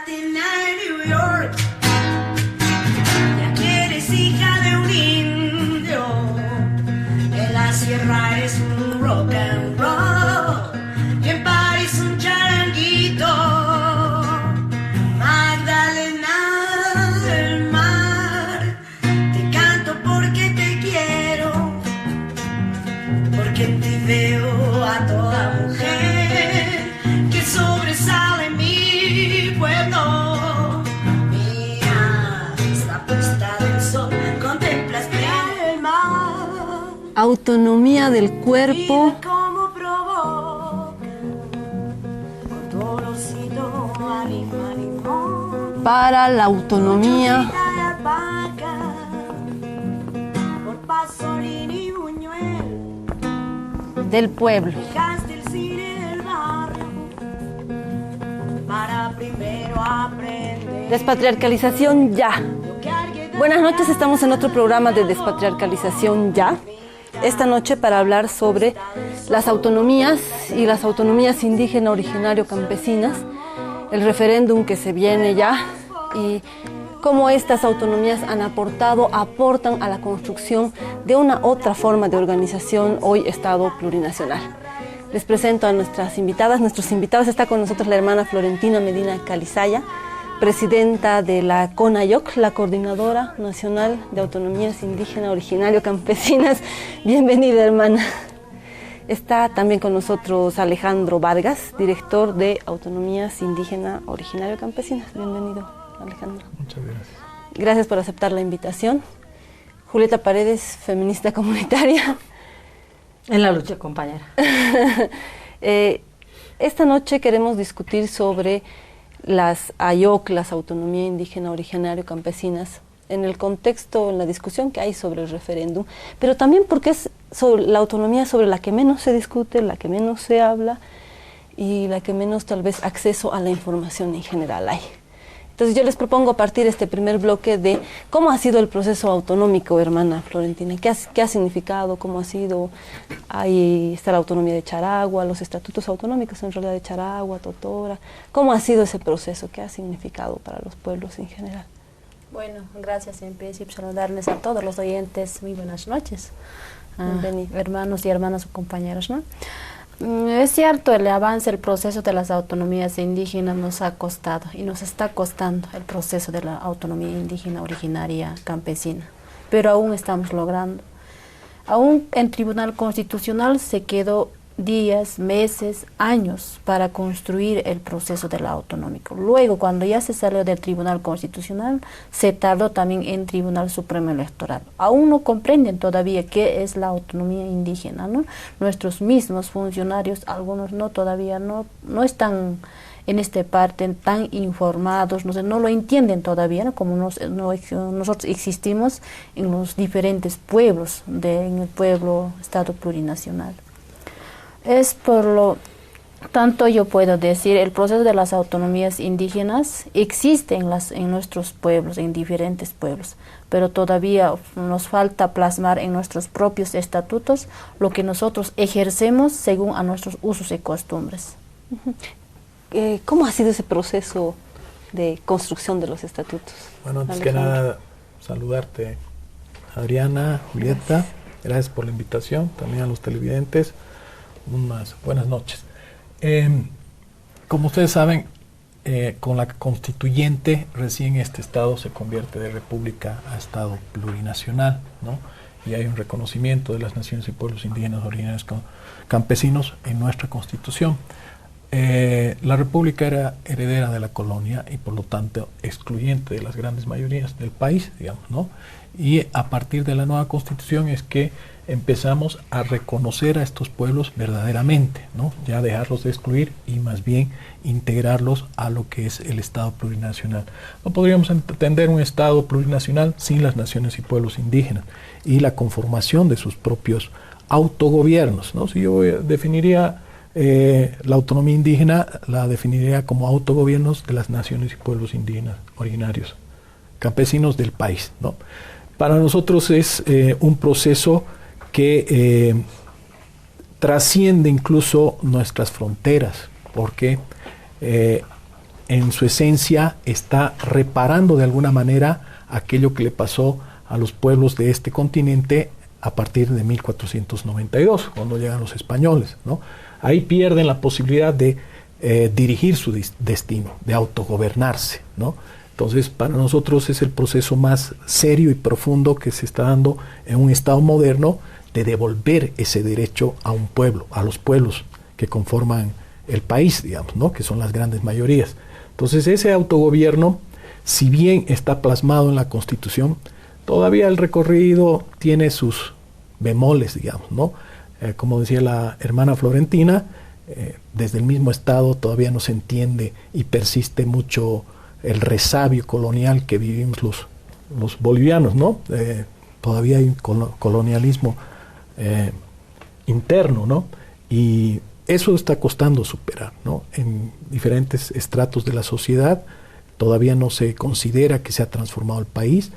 Latina en New York, ya que eres hija de un indio, en la sierra eres un rock and roll, y en París un charanguito. Magdalena del mar, te canto porque te quiero, porque en ti veo a toda mujer que sobresale en mi pueblo. Mira, esta puesta del sol, contemplas bien el mar. Autonomía del cuerpo. Mira cómo provoca, con tu olorcito a limón. Para la autonomía Por Pasolini y Buñuel, del pueblo. dejaste el cine del barrio para primero aprender. Despatriarcalización ya. Lo que alguien Buenas noches, estamos en otro programa de Despatriarcalización ya. Esta noche para hablar sobre las autonomías y las autonomías indígena, originario, campesinas, el referéndum que se viene ya y cómo estas autonomías han aportan a la construcción de una otra forma de organización, hoy Estado plurinacional. Les presento a nuestras invitadas. Nuestros invitados, está con nosotros la hermana Florentina Medina Calizaya, presidenta de la CONAIOC, la Coordinadora Nacional de Autonomías Indígena, Originario, Campesinas. Bienvenida, hermana. Está también con nosotros Alejandro Vargas, director de Autonomías Indígena, Originario, Campesinas. Bienvenido, Alejandro. Muchas gracias. Gracias por aceptar la invitación. Julieta Paredes, feminista comunitaria. En la lucha, compañera. Esta noche queremos discutir sobre las AYOC, las Autonomía Indígena, Originario, Campesinas, en el contexto, en la discusión que hay sobre el referéndum, pero también porque es sobre la autonomía sobre la que menos se discute, la que menos se habla y la que menos tal vez acceso a la información en general hay. Entonces yo les propongo partir este primer bloque de cómo ha sido el proceso autonómico, hermana Florentina, qué ha significado, cómo ha sido. Ahí está la autonomía de Charagua, los estatutos autonómicos en realidad de Charagua, Totora. ¿Cómo ha sido ese proceso? ¿Qué ha significado para los pueblos en general? Bueno, gracias en principio, saludarles a todos los oyentes, muy buenas noches, hermanos y hermanas compañeros, ¿no? Es cierto, el avance, el proceso de las autonomías indígenas nos ha costado y nos está costando el proceso de la autonomía indígena, originaria, campesina, pero aún estamos logrando. Aún en Tribunal Constitucional se quedó días, meses, años para construir el proceso de la autonómico. Luego, cuando ya se salió del Tribunal Constitucional, se tardó también en Tribunal Supremo Electoral. Aún no comprenden todavía qué es la autonomía indígena, ¿no? Nuestros mismos funcionarios, algunos todavía no están en esta parte tan informados, no lo entienden todavía, ¿no? Como nosotros existimos en los diferentes pueblos, en el pueblo Estado plurinacional. Es por lo tanto yo puedo decir, el proceso de las autonomías indígenas existe en nuestros pueblos, en diferentes pueblos, pero todavía nos falta plasmar en nuestros propios estatutos lo que nosotros ejercemos según a nuestros usos y costumbres. ¿Cómo ha sido ese proceso de construcción de los estatutos? Bueno, antes Alejandro. que nada, saludarte, Adriana, Julieta, gracias por la invitación, también a los televidentes. Unas buenas noches. Como ustedes saben, con la constituyente recién este estado se convierte de república a estado plurinacional, ¿no? Y hay un reconocimiento de las naciones y pueblos indígenas, originarios, campesinos en nuestra constitución. La república era heredera de la colonia y por lo tanto excluyente de las grandes mayorías del país, digamos, ¿no? Y a partir de la nueva constitución es que empezamos a reconocer a estos pueblos verdaderamente, ¿no? Ya dejarlos de excluir y más bien integrarlos a lo que es el Estado plurinacional. No podríamos entender un Estado plurinacional sin las naciones y pueblos indígenas y la conformación de sus propios autogobiernos, ¿no? Si yo definiría la autonomía indígena, la definiría como autogobiernos de las naciones y pueblos indígenas originarios, campesinos del país, ¿no? Para nosotros es un proceso que trasciende incluso nuestras fronteras, porque en su esencia está reparando de alguna manera aquello que le pasó a los pueblos de este continente a partir de 1492, cuando llegan los españoles, ¿no? Ahí pierden la posibilidad de dirigir su destino, de autogobernarse, ¿no? Entonces, para nosotros es el proceso más serio y profundo que se está dando en un Estado moderno, de devolver ese derecho a un pueblo, a los pueblos que conforman el país, digamos, ¿no? Que son las grandes mayorías. Entonces, ese autogobierno, si bien está plasmado en la Constitución, todavía el recorrido tiene sus bemoles, digamos, ¿no? Como decía la hermana Florentina, desde el mismo Estado todavía no se entiende y persiste mucho el resabio colonial que vivimos los bolivianos, ¿no? Todavía hay un colonialismo interno, ¿no? Y eso está costando superar, ¿no? En diferentes estratos de la sociedad todavía no se considera que se ha transformado el país.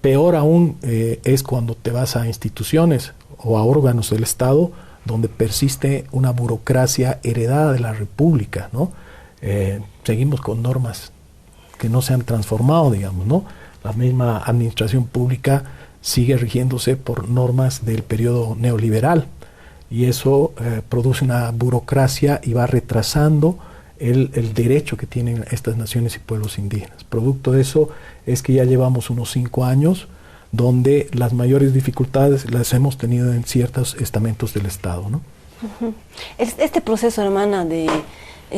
Peor aún es cuando te vas a instituciones o a órganos del Estado donde persiste una burocracia heredada de la República, ¿no? Seguimos con normas que no se han transformado, digamos, ¿no? La misma administración pública sigue rigiéndose por normas del periodo neoliberal y eso produce una burocracia y va retrasando el derecho que tienen estas naciones y pueblos indígenas. Producto de eso es que ya llevamos unos 5 años donde las mayores dificultades las hemos tenido en ciertos estamentos del Estado, ¿no? Este proceso, hermana,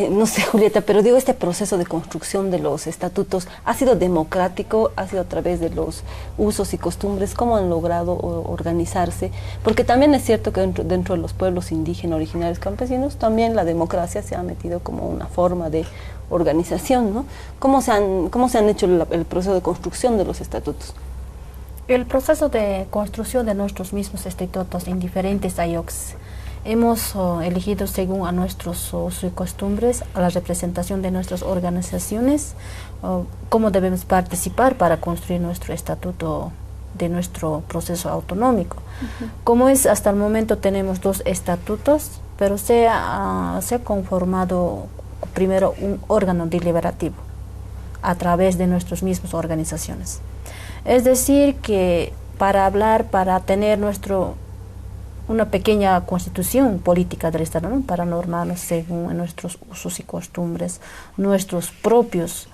no sé, Julieta, pero digo, este proceso de construcción de los estatutos, ¿ha sido democrático? ¿Ha sido a través de los usos y costumbres? ¿Cómo han logrado organizarse? Porque también es cierto que dentro de los pueblos indígenas originarios campesinos, también la democracia se ha metido como una forma de organización, ¿no? ¿Cómo se han hecho el proceso de construcción de los estatutos? El proceso de construcción de nuestros mismos estatutos en diferentes AIOCs. Hemos elegido según a nuestros usos y costumbres, a la representación de nuestras organizaciones, cómo debemos participar para construir nuestro estatuto de nuestro proceso autonómico. Como es, hasta el momento tenemos 2 estatutos, pero se ha conformado primero un órgano deliberativo a través de nuestras mismas organizaciones. Es decir, que para tener una pequeña constitución política del Estado, ¿no? Para normarnos según nuestros usos y costumbres, nuestros propios,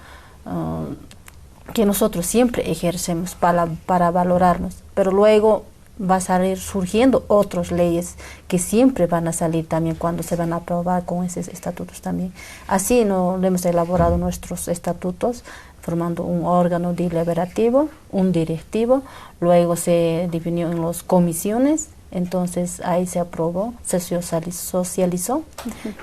que nosotros siempre ejercemos para valorarnos, pero luego va a salir surgiendo otras leyes que siempre van a salir también cuando se van a aprobar con esos estatutos también. Así no hemos elaborado nuestros estatutos, formando un órgano deliberativo, un directivo, luego se dividió en las comisiones. Entonces ahí se aprobó, se socializó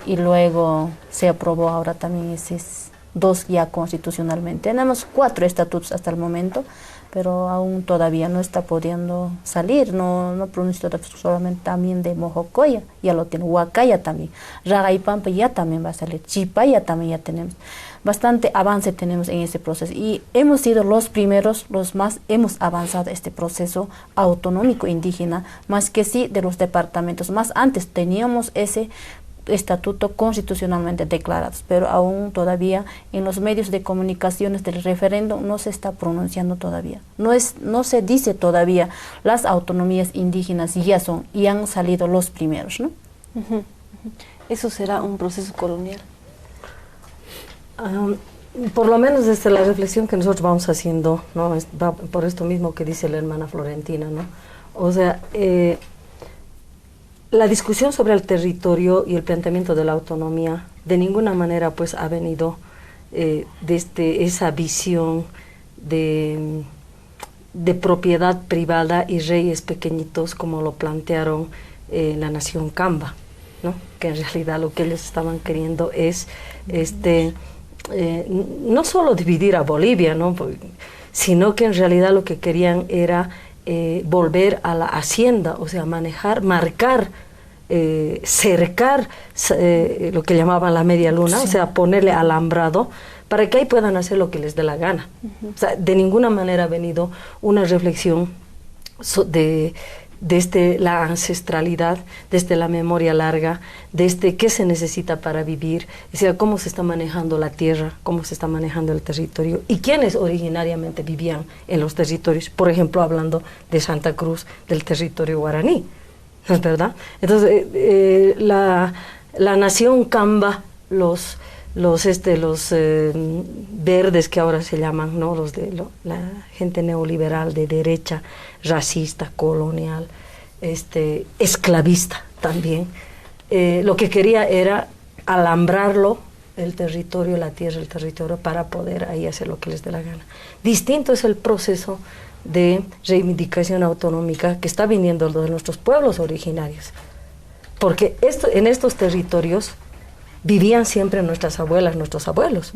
y luego se aprobó ahora también esos 2 ya constitucionalmente. Tenemos 4 estatutos hasta el momento, pero aún todavía no está pudiendo salir, no pronunció solamente también de Mojocoya, ya lo tiene, Huacaya también, Ragaipampa ya también va a salir, Chipaya también ya tenemos. Bastante avance tenemos en ese proceso y hemos sido los primeros, los más hemos avanzado este proceso autonómico indígena, más que sí de los departamentos. Más antes teníamos ese estatuto constitucionalmente declarados, pero aún todavía en los medios de comunicaciones del referéndum no se está pronunciando todavía. No se dice todavía las autonomías indígenas ya son y han salido los primeros, ¿no? ¿Eso será un proceso colonial? Por lo menos desde la reflexión que nosotros vamos haciendo, ¿no? Va por esto mismo que dice la hermana Florentina, ¿no? O sea, la discusión sobre el territorio y el planteamiento de la autonomía de ninguna manera pues ha venido desde esa visión de propiedad privada y reyes pequeñitos como lo plantearon la nación Camba, ¿no? Que en realidad lo que ellos estaban queriendo es no solo dividir a Bolivia, ¿no? Sino que en realidad lo que querían era volver a la hacienda, o sea, manejar, marcar, cercar lo que llamaban la media luna, sí. O sea, ponerle alambrado para que ahí puedan hacer lo que les dé la gana. O sea, de ninguna manera ha venido una reflexión desde la ancestralidad, desde la memoria larga, desde qué se necesita para vivir, o sea, cómo se está manejando la tierra, cómo se está manejando el territorio y quiénes originariamente vivían en los territorios, por ejemplo, hablando de Santa Cruz, del territorio guaraní, ¿no es verdad? Entonces, la nación Kamba, los verdes que ahora se llaman, ¿no? La gente neoliberal de derecha, racista, colonial, esclavista también, lo que quería era alambrarlo, el territorio, la tierra, el territorio, para poder ahí hacer lo que les dé la gana. Distinto es el proceso de reivindicación autonómica que está viniendo de nuestros pueblos originarios, porque en estos territorios vivían siempre nuestras abuelas, nuestros abuelos,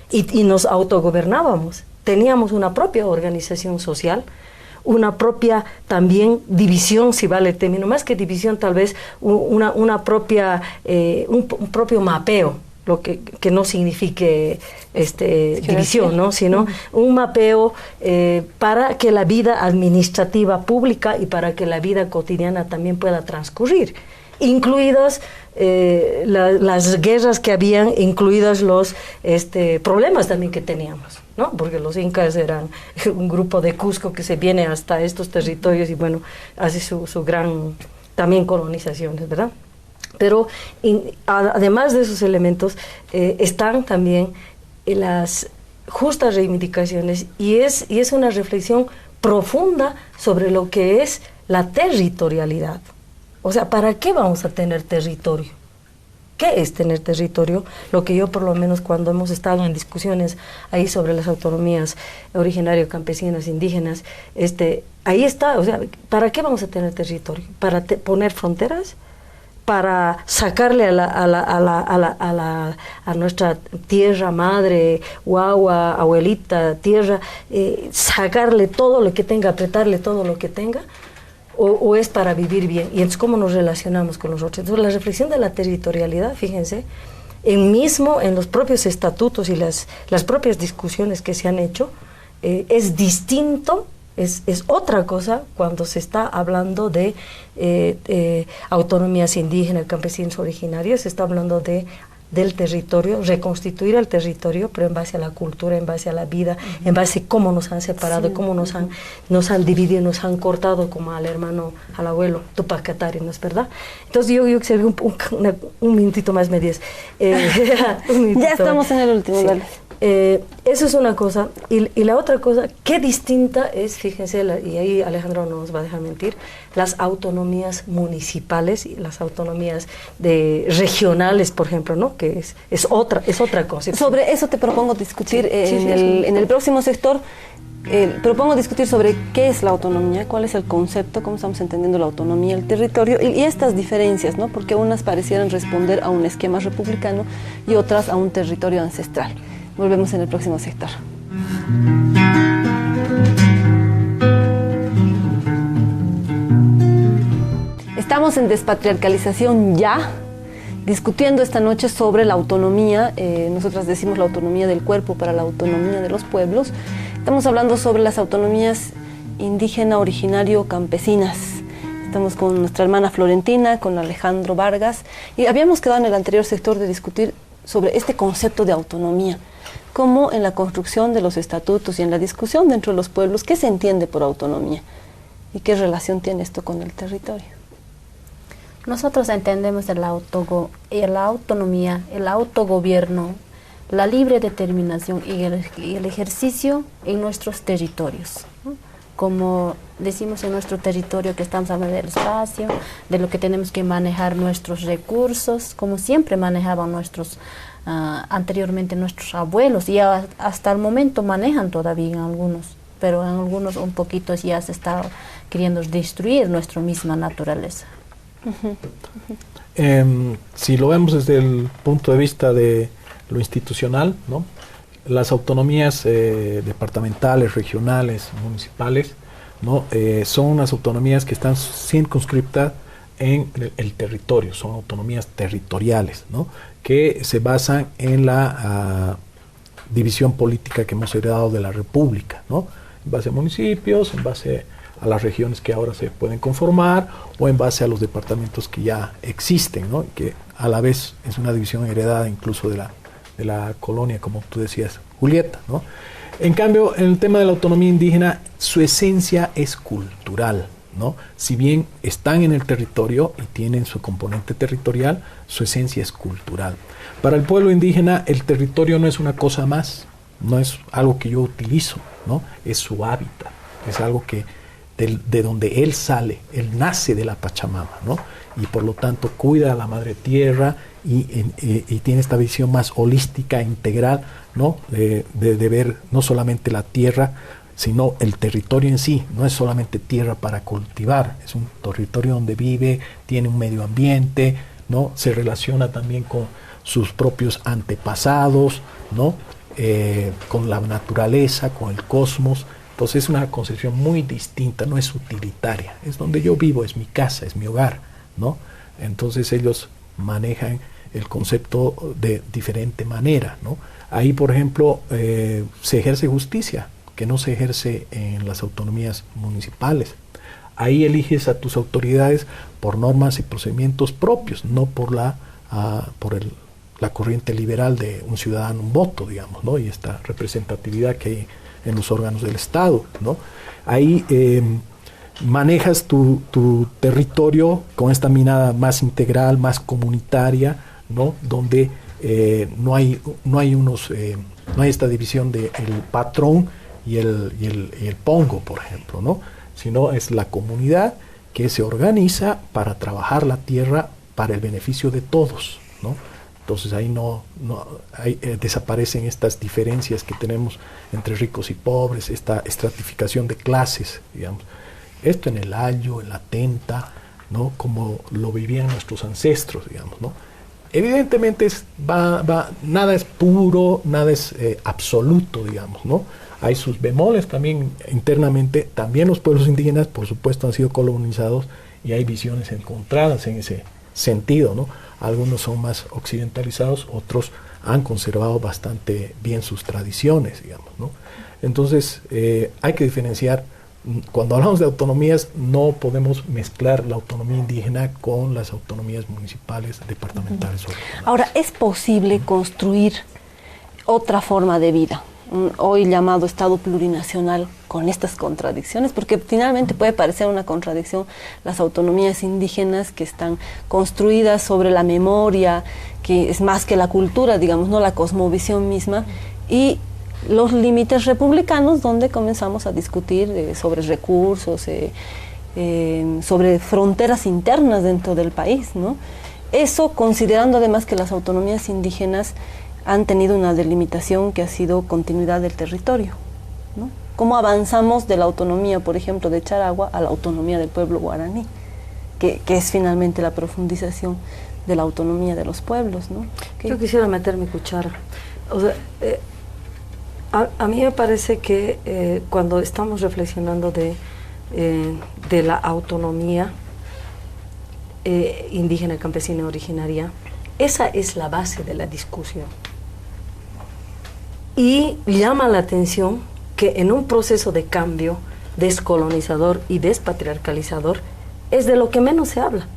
y nos autogobernábamos, teníamos una propia organización social, una propia también división, si vale el término, más que división, tal vez una propia, un propio mapeo, lo que no signifique división, ¿no? Sino un mapeo para que la vida administrativa pública y para que la vida cotidiana también pueda transcurrir, incluidas las guerras que habían, incluidos los problemas también que teníamos, ¿no? Porque los incas eran un grupo de Cusco que se viene hasta estos territorios y bueno, hace su gran también colonizaciones, ¿verdad? Pero además de esos elementos están también las justas reivindicaciones y es una reflexión profunda sobre lo que es la territorialidad. O sea, ¿para qué vamos a tener territorio? ¿Qué es tener territorio? Lo que yo, por lo menos, cuando hemos estado en discusiones ahí sobre las autonomías originarias, campesinas, indígenas, ahí está, o sea, ¿para qué vamos a tener territorio? ¿Para poner fronteras? ¿Para sacarle a nuestra tierra madre, guagua, abuelita, tierra, sacarle todo lo que tenga, apretarle todo lo que tenga? O es para vivir bien, y entonces cómo nos relacionamos con los otros. Entonces la reflexión de la territorialidad, fíjense, en los propios estatutos y las propias discusiones que se han hecho, es distinto, es otra cosa cuando se está hablando de autonomías indígenas, campesinos originarios, se está hablando del territorio, reconstituir el territorio, pero en base a la cultura, en base a la vida, en base a cómo nos han separado, sí, cómo nos han dividido, nos han cortado como al hermano, al abuelo, Tupac Katari, ¿no es verdad? Entonces yo que un minutito más, me diez. Ya estamos en el último, sí. Dale. Eso es una cosa, y la otra cosa, qué distinta es, fíjense, y ahí Alejandro no nos va a dejar mentir, las autonomías municipales y las autonomías regionales, por ejemplo, ¿no? Que es otra cosa. Sobre eso te propongo discutir en el próximo sector. Propongo discutir sobre qué es la autonomía, cuál es el concepto, cómo estamos entendiendo la autonomía, el territorio y estas diferencias, ¿no? Porque unas parecieran responder a un esquema republicano y otras a un territorio ancestral. Volvemos en el próximo sector. Estamos en Despatriarcalización Ya, discutiendo esta noche sobre la autonomía. Nosotras decimos la autonomía del cuerpo para la autonomía de los pueblos. Estamos hablando sobre las autonomías indígena, originario, campesinas. Estamos con nuestra hermana Florentina, con Alejandro Vargas, y habíamos quedado en el anterior sector de discutir sobre este concepto de autonomía, como en la construcción de los estatutos y en la discusión dentro de los pueblos, ¿qué se entiende por autonomía? ¿Y qué relación tiene esto con el territorio? Nosotros entendemos la autonomía, el autogobierno, la libre determinación y el ejercicio en nuestros territorios, ¿no? Como decimos en nuestro territorio, que estamos hablando del espacio, de lo que tenemos que manejar nuestros recursos, como siempre manejaban anteriormente nuestros abuelos, y hasta el momento manejan todavía en algunos, pero en algunos un poquito ya se está queriendo destruir nuestra misma naturaleza. Si lo vemos desde el punto de vista de lo institucional, ¿no? Las autonomías departamentales, regionales, municipales, ¿no? Son unas autonomías que están circunscritas en el territorio, son autonomías territoriales, ¿no? Que se basan en la división política que hemos heredado de la República, ¿no? En base a municipios, en base a las regiones que ahora se pueden conformar o en base a los departamentos que ya existen, ¿no? Que a la vez es una división heredada incluso de la colonia, como tú decías, Julieta, ¿no? En cambio, en el tema de la autonomía indígena, su esencia es cultural, ¿no? Si bien están en el territorio y tienen su componente territorial, su esencia es cultural. Para el pueblo indígena, el territorio no es una cosa más, no es algo que yo utilizo, ¿no? Es su hábitat, es algo que de donde él sale, él nace de la Pachamama, ¿no? Y por lo tanto cuida a la madre tierra y tiene esta visión más holística, integral, ¿no? De ver no solamente la tierra, sino el territorio en sí. No es solamente tierra para cultivar, es un territorio donde vive, tiene un medio ambiente, ¿no? Se relaciona también con sus propios antepasados, ¿no? Con la naturaleza, con el cosmos. Entonces es una concepción muy distinta, no es utilitaria, es donde yo vivo, es mi casa, es mi hogar, ¿no? Entonces ellos manejan el concepto de diferente manera, ¿no? Ahí, por ejemplo, se ejerce justicia, que no se ejerce en las autonomías municipales. Ahí eliges a tus autoridades por normas y procedimientos propios, no por la corriente liberal de un ciudadano, un voto, digamos, ¿no? Y esta representatividad que hay en los órganos del Estado, ¿no? Ahí manejas tu territorio con esta mirada más integral, más comunitaria, ¿no? Donde no hay esta división de el patrón y el pongo, por ejemplo, ¿no? Sino es la comunidad que se organiza para trabajar la tierra para el beneficio de todos, ¿no? Entonces ahí desaparecen estas diferencias que tenemos entre ricos y pobres, esta estratificación de clases, digamos. Esto en el Ayllu, en la Tenta, ¿no? Como lo vivían nuestros ancestros, digamos, ¿no? Evidentemente nada es puro, nada es absoluto, digamos, ¿no? Hay sus bemoles también internamente. También los pueblos indígenas, por supuesto, han sido colonizados y hay visiones encontradas en ese sentido, ¿no? Algunos son más occidentalizados, otros han conservado bastante bien sus tradiciones, digamos, ¿no? Entonces, hay que diferenciar. Cuando hablamos de autonomías, no podemos mezclar la autonomía indígena con las autonomías municipales, departamentales. Ahora, ¿es posible construir otra forma de vida, hoy llamado Estado plurinacional, con estas contradicciones? Porque finalmente puede parecer una contradicción las autonomías indígenas que están construidas sobre la memoria, que es más que la cultura, digamos, no la cosmovisión misma, y los límites republicanos, donde comenzamos a discutir sobre recursos, sobre fronteras internas dentro del país, ¿no? Eso considerando además que las autonomías indígenas han tenido una delimitación que ha sido continuidad del territorio, ¿no? ¿Cómo avanzamos de la autonomía, por ejemplo, de Charagua a la autonomía del pueblo guaraní, que es finalmente la profundización de la autonomía de los pueblos, ¿no? Yo quisiera meter mi cuchara. O sea, a mí me parece que cuando estamos reflexionando de la autonomía indígena, campesina, originaria, esa es la base de la discusión. Y llama la atención que en un proceso de cambio descolonizador y despatriarcalizador es de lo que menos se habla.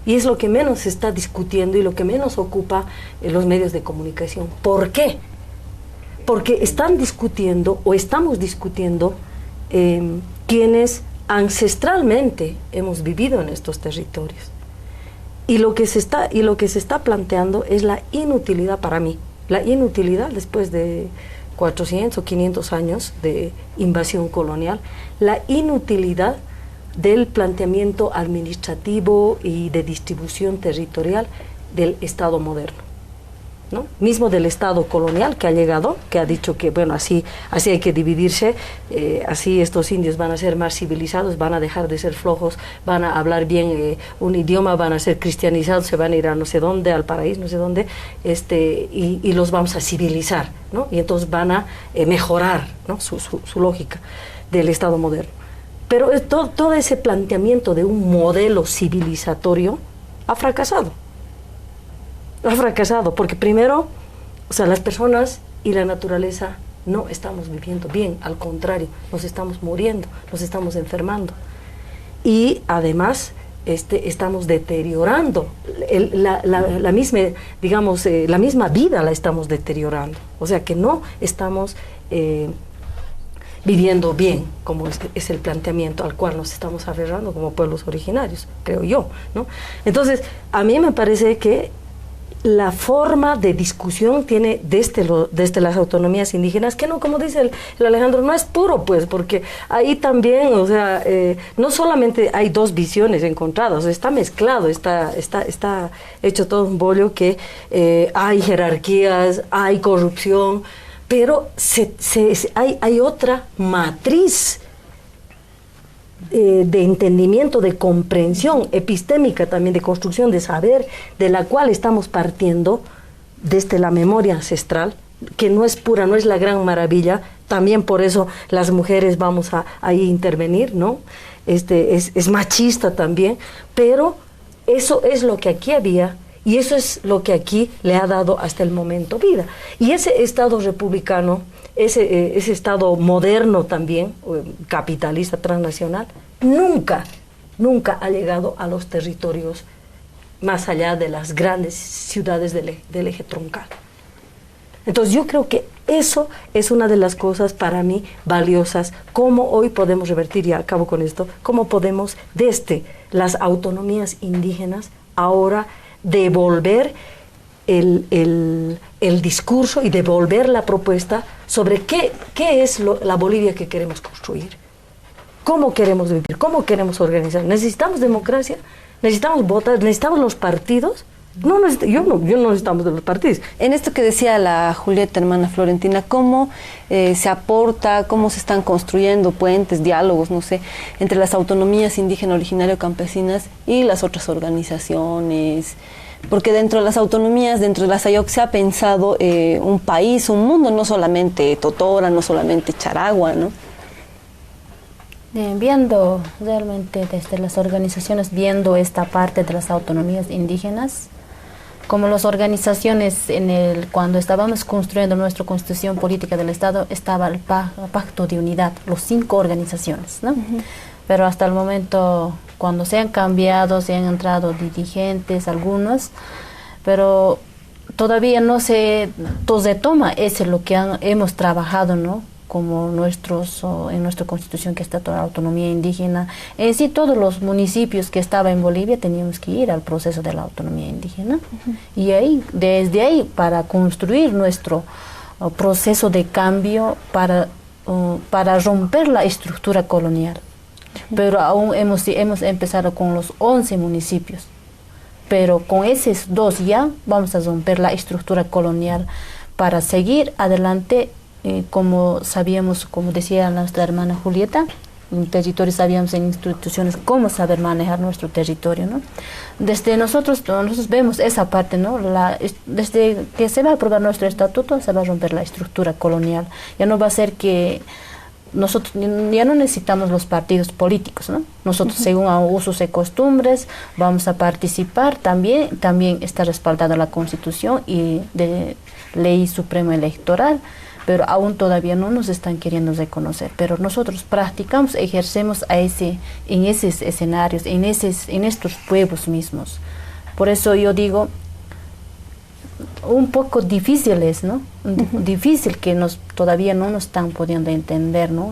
Y es lo que menos se está discutiendo y lo que menos ocupa los medios de comunicación. ¿Por qué? Porque están discutiendo o estamos discutiendo quienes ancestralmente hemos vivido en estos territorios. Y lo que se está planteando es la inutilidad para mí, la inutilidad después de 400 o 500 años de invasión colonial, la inutilidad del planteamiento administrativo y de distribución territorial del Estado moderno, ¿no? Mismo del Estado colonial que ha llegado, que ha dicho que bueno, así hay que dividirse, así estos indios van a ser más civilizados, van a dejar de ser flojos, van a hablar bien un idioma, van a ser cristianizados, se van a ir a no sé dónde, al paraíso, no sé dónde, y los vamos a civilizar, ¿no? Y entonces van a mejorar, ¿no? su lógica del Estado moderno. Pero todo ese planteamiento de un modelo civilizatorio ha fracasado. Ha fracasado porque primero, o sea, las personas y la naturaleza no estamos viviendo bien, al contrario, nos estamos muriendo, nos estamos enfermando. Y además estamos deteriorando la misma, digamos, la misma vida la estamos deteriorando. O sea que no estamos viviendo bien, como es el planteamiento al cual nos estamos aferrando como pueblos originarios, creo yo, ¿no? Entonces, a mí me parece que la forma de discusión tiene desde las autonomías indígenas, que no, como dice el Alejandro, no es puro, pues, porque ahí también, o sea, no solamente hay dos visiones encontradas, o sea, está mezclado, está hecho todo un bollo que hay jerarquías, hay corrupción, pero hay otra matriz de entendimiento, de comprensión epistémica también, de construcción de saber, de la cual estamos partiendo desde la memoria ancestral, que no es pura, no es la gran maravilla, también por eso las mujeres vamos a ahí intervenir, ¿no? Es machista también, pero eso es lo que aquí había, y eso es lo que aquí le ha dado hasta el momento vida. Y ese Estado republicano, ese Estado moderno también, capitalista, transnacional, nunca ha llegado a los territorios más allá de las grandes ciudades del eje troncal. Entonces yo creo que eso es una de las cosas para mí valiosas, cómo hoy podemos revertir, y acabo con esto, cómo podemos desde las autonomías indígenas ahora devolver el discurso y devolver la propuesta sobre qué es la Bolivia que queremos construir, cómo queremos vivir, cómo queremos organizar. ¿Necesitamos democracia? ¿Necesitamos votar? ¿Necesitamos los partidos? Yo no necesitamos de los partidos. En esto que decía la Julieta, hermana Florentina, ¿cómo se aporta, cómo se están construyendo puentes, diálogos, no sé, entre las autonomías indígenas originario-campesinas y las otras organizaciones? Porque dentro de las autonomías, dentro de las AYOC se ha pensado un país, un mundo, no solamente Totora, no solamente Charagua, ¿no? Viendo realmente desde las organizaciones, viendo esta parte de las autonomías indígenas, como las organizaciones, cuando estábamos construyendo nuestra constitución política del Estado, estaba el Pacto de Unidad, los 5 organizaciones, ¿no? Pero hasta el momento, cuando se han cambiado, se han entrado dirigentes, algunos, pero todavía no se toma ese lo que hemos trabajado, ¿no? Como en nuestra constitución, que está toda la autonomía indígena. En sí, todos los municipios que estaban en Bolivia teníamos que ir al proceso de la autonomía indígena. Y desde ahí, para construir nuestro proceso de cambio, para romper la estructura colonial. Pero aún hemos empezado con los 11 municipios. Pero con esos 2 ya vamos a romper la estructura colonial para seguir adelante. Como sabíamos, como decía nuestra hermana Julieta, en territorio sabíamos en instituciones cómo saber manejar nuestro territorio, ¿no? Desde nosotros vemos esa parte, ¿no? Desde que se va a aprobar nuestro estatuto, se va a romper la estructura colonial. Ya no va a ser que nosotros ya no necesitamos los partidos políticos, ¿no? Nosotros, según a usos y costumbres, vamos a participar. También está respaldada la Constitución y de Ley Suprema Electoral, pero aún todavía no nos están queriendo reconocer. Pero nosotros practicamos, ejercemos en esos escenarios, en estos pueblos mismos. Por eso yo digo, un poco difícil es, ¿no? Difícil que todavía no nos están pudiendo entender, ¿no?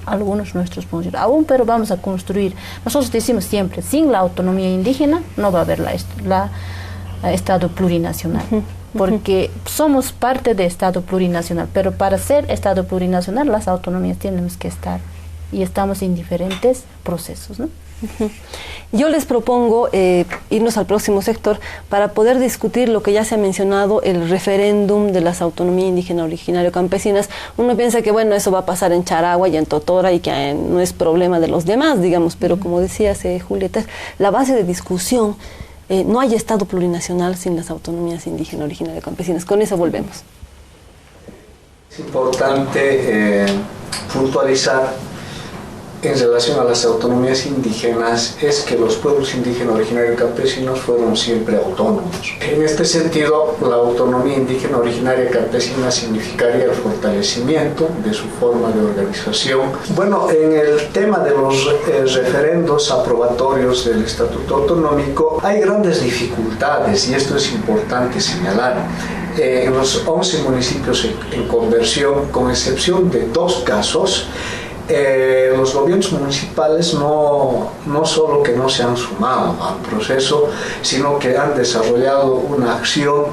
Algunos nuestros funcionarios. Aún, pero vamos a construir. Nosotros decimos siempre, sin la autonomía indígena no va a haber la Estado plurinacional. Porque somos parte de Estado plurinacional, pero para ser Estado plurinacional las autonomías tenemos que estar, y estamos en diferentes procesos, ¿no? Yo les propongo irnos al próximo sector para poder discutir lo que ya se ha mencionado, el referéndum de las autonomías indígenas originario campesinas. Uno piensa que bueno, eso va a pasar en Charagua y en Totora y que no es problema de los demás, digamos, pero como decías, Julieta, la base de discusión. No hay Estado plurinacional sin las autonomías indígenas originarias campesinas. Con eso volvemos. Es importante puntualizar en relación a las autonomías indígenas es que los pueblos indígenas originarios campesinos fueron siempre autónomos. En este sentido, la autonomía indígena originaria campesina significaría el fortalecimiento de su forma de organización. Bueno, en el tema de los referendos aprobatorios del Estatuto Autonómico hay grandes dificultades y esto es importante señalar. En los 11 municipios en conversión, con excepción de 2 casos, los gobiernos municipales no solo que no se han sumado al proceso, sino que han desarrollado una acción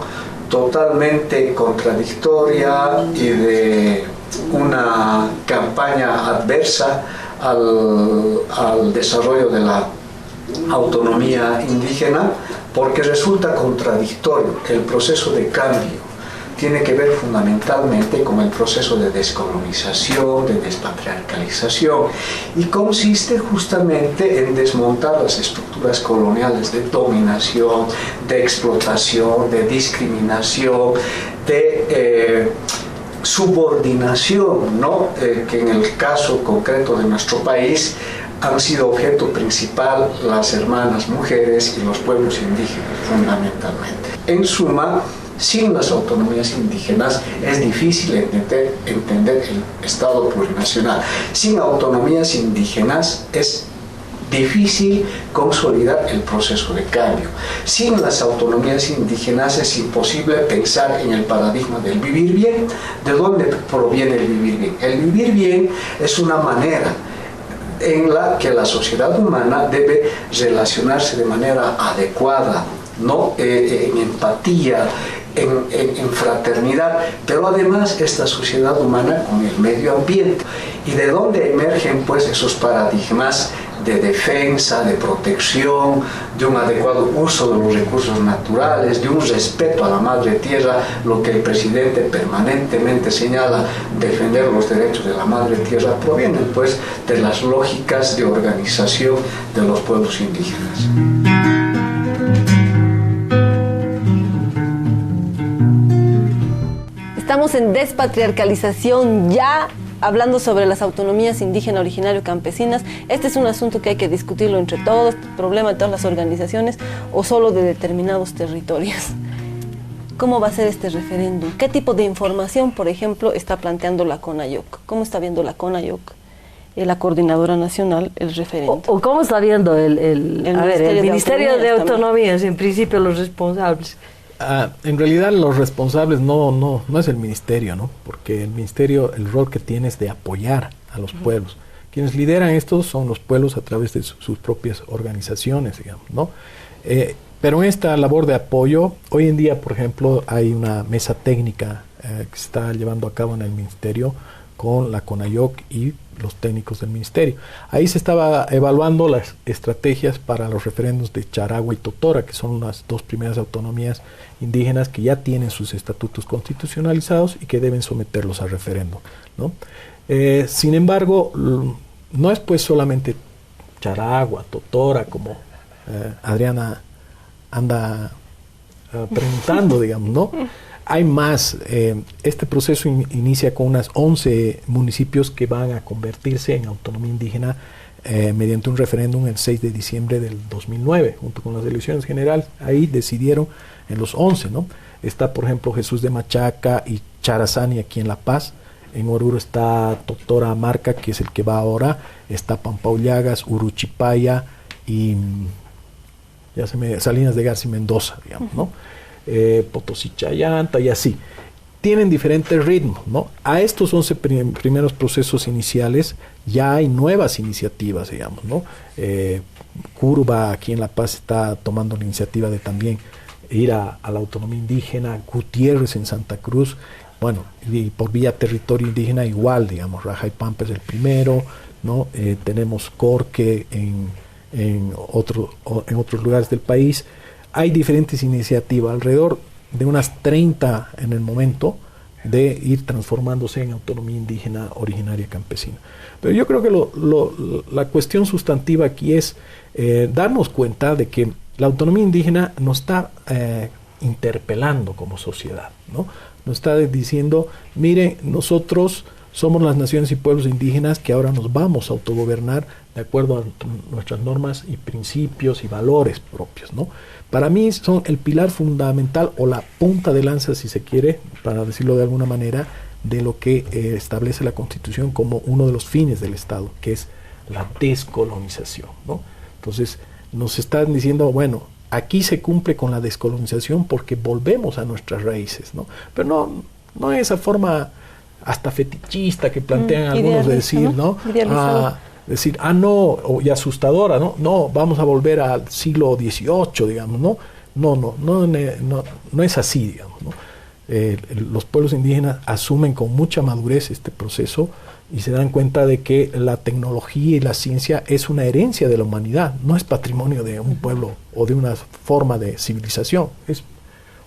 totalmente contradictoria y de una campaña adversa al desarrollo de la autonomía indígena, porque resulta contradictorio que el proceso de cambio tiene que ver fundamentalmente con el proceso de descolonización, de despatriarcalización, y consiste justamente en desmontar las estructuras coloniales de dominación, de explotación, de discriminación, de subordinación, ¿no? Que en el caso concreto de nuestro país han sido objeto principal las hermanas mujeres y los pueblos indígenas fundamentalmente. En suma, sin las autonomías indígenas es difícil entender el Estado plurinacional. Sin autonomías indígenas es difícil consolidar el proceso de cambio. Sin las autonomías indígenas es imposible pensar en el paradigma del vivir bien. ¿De dónde proviene el vivir bien? El vivir bien es una manera en la que la sociedad humana debe relacionarse de manera adecuada, ¿no? En empatía, en fraternidad, pero además esta sociedad humana con el medio ambiente. ¿Y de dónde emergen pues esos paradigmas de defensa, de protección, de un adecuado uso de los recursos naturales, de un respeto a la madre tierra, lo que el presidente permanentemente señala, defender los derechos de la madre tierra, provienen pues de las lógicas de organización de los pueblos indígenas. Estamos en Despatriarcalización Ya, hablando sobre las autonomías indígena, originario, campesinas. Este es un asunto que hay que discutirlo entre todos, problema de todas las organizaciones o solo de determinados territorios. ¿Cómo va a ser este referéndum? ¿Qué tipo de información, por ejemplo, está planteando la CONAIOC? ¿Cómo está viendo la CONAIOC, la Coordinadora Nacional, el referéndum? ¿O cómo está viendo el Ministerio de Autonomías, en principio los responsables? En realidad los responsables no es el ministerio, ¿no? Porque el ministerio, el rol que tiene es de apoyar a los pueblos. Quienes lideran estos son los pueblos a través de sus propias organizaciones, digamos, ¿no? Pero en esta labor de apoyo, hoy en día, por ejemplo, hay una mesa técnica que se está llevando a cabo en el ministerio con la CONAIOC y los técnicos del ministerio. Ahí se estaba evaluando las estrategias para los referendos de Charagua y Totora, que son las 2 primeras autonomías indígenas que ya tienen sus estatutos constitucionalizados y que deben someterlos a referéndum, ¿no? Sin embargo, no es pues solamente Charagua, Totora, como Adriana anda preguntando, digamos, ¿no? Hay más. Este proceso inicia con unas 11 municipios que van a convertirse en autonomía indígena mediante un referéndum el 6 de diciembre del 2009, junto con las elecciones generales. Ahí decidieron en los 11, ¿no? Está, por ejemplo, Jesús de Machaca y Charazani aquí en La Paz. En Oruro está Totora Marca, que es el que va ahora. Está Pampaullagas, Uruchipaya y Salinas de Garza y Mendoza, digamos, ¿no? Potosí Chayanta y así. Tienen diferentes ritmos, ¿no? A estos 11 primeros procesos iniciales ya hay nuevas iniciativas, digamos, ¿no? Curva aquí en La Paz está tomando la iniciativa de también ir a la autonomía indígena. Gutiérrez en Santa Cruz, bueno, y por vía territorio indígena igual, digamos, Raja y Pampa es el primero, ¿no? Tenemos Corque en otros lugares del país. Hay diferentes iniciativas, alrededor de unas 30 en el momento, de ir transformándose en autonomía indígena originaria campesina. Pero yo creo que la cuestión sustantiva aquí es darnos cuenta de que la autonomía indígena nos está interpelando como sociedad, ¿no? Nos está diciendo, mire, nosotros somos las naciones y pueblos indígenas que ahora nos vamos a autogobernar de acuerdo a nuestras normas y principios y valores propios, ¿no? Para mí son el pilar fundamental o la punta de lanza, si se quiere, para decirlo de alguna manera, de lo que establece la Constitución como uno de los fines del Estado, que es la descolonización, ¿no? Entonces, nos están diciendo, bueno, aquí se cumple con la descolonización porque volvemos a nuestras raíces, ¿no? Pero no es esa forma hasta fetichista que plantean algunos de decir, ¿no? Decir, no, y asustadora, ¿no? No, vamos a volver al siglo XVIII, digamos, ¿no? No es así, digamos, ¿no? Los pueblos indígenas asumen con mucha madurez este proceso y se dan cuenta de que la tecnología y la ciencia es una herencia de la humanidad, no es patrimonio de un pueblo o de una forma de civilización, es